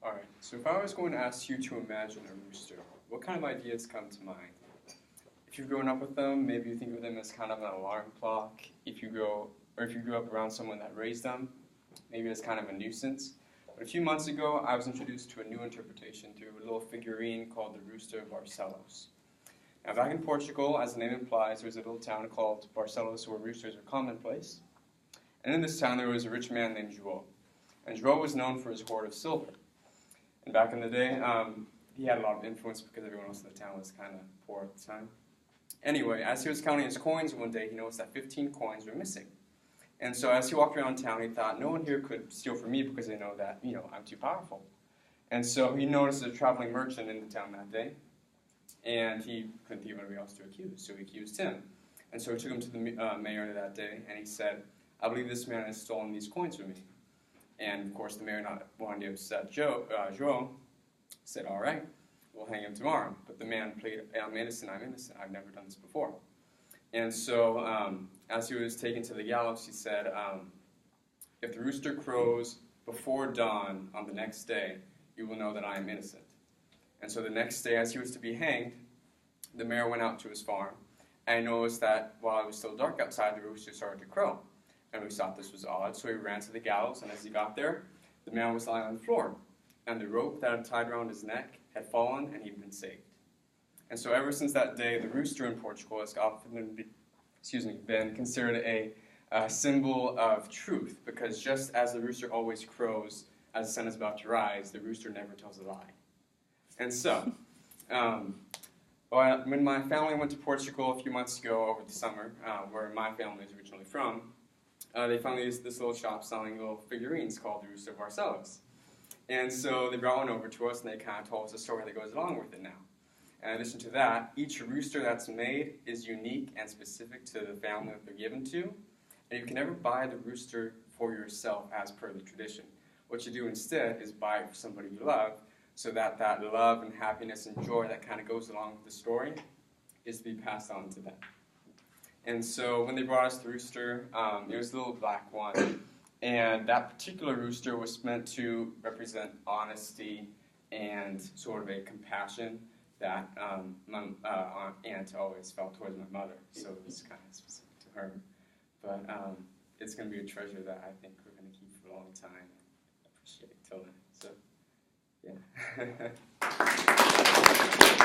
Alright, so if I was going to ask you to imagine a rooster, what kind of ideas come to mind? If you've grown up with them, maybe you think of them as kind of an alarm clock. If you grew up around someone that raised them, maybe as kind of a nuisance. But a few months ago, I was introduced to a new interpretation through a little figurine called the Rooster of Barcelos. Now, back in Portugal, as the name implies, there was a little town called Barcelos where roosters are commonplace. And in this town, there was a rich man named João. And João was known for his hoard of silver. And back in the day, he had a lot of influence because everyone else in the town was kind of poor at the time. Anyway, as he was counting his coins one day, he noticed that 15 coins were missing. And so as he walked around town, he thought, no one here could steal from me because they know that, I'm too powerful. And so he noticed a traveling merchant in the town that day, and he couldn't think of anybody else to accuse, so he accused him. And so he took him to the mayor that day, and he said, I believe this man has stolen these coins from me. And of course, the mayor, not wanting to upset João, said, all right, we'll hang him tomorrow. But the man played, I'm innocent, I've never done this before. And so as he was taken to the gallows, he said, if the rooster crows before dawn on the next day, you will know that I am innocent. And so the next day, as he was to be hanged, the mayor went out to his farm and noticed that while it was still dark outside, the rooster started to crow. And we thought this was odd, so he ran to the gallows, and as he got there, the man was lying on the floor. And the rope that had tied around his neck had fallen, and he'd been saved. And so ever since that day, the rooster in Portugal has often been considered a symbol of truth, because just as the rooster always crows as the sun is about to rise, the rooster never tells a lie. And so, when my family went to Portugal a few months ago over the summer, where my family is originally from, they found this little shop selling little figurines called the Rooster of Barcelos. And so they brought one over to us, and they kind of told us a story that goes along with it now. And in addition to that, each rooster that's made is unique and specific to the family that they're given to. And you can never buy the rooster for yourself as per the tradition. What you do instead is buy it for somebody you love, so that that love and happiness and joy that kind of goes along with the story is to be passed on to them. And so when they brought us the rooster, it was a little black one. And that particular rooster was meant to represent honesty and sort of a compassion that my aunt always felt towards my mother. So it was kind of specific to her. But it's going to be a treasure that I think we're going to keep for a long time and appreciate till then. So, yeah.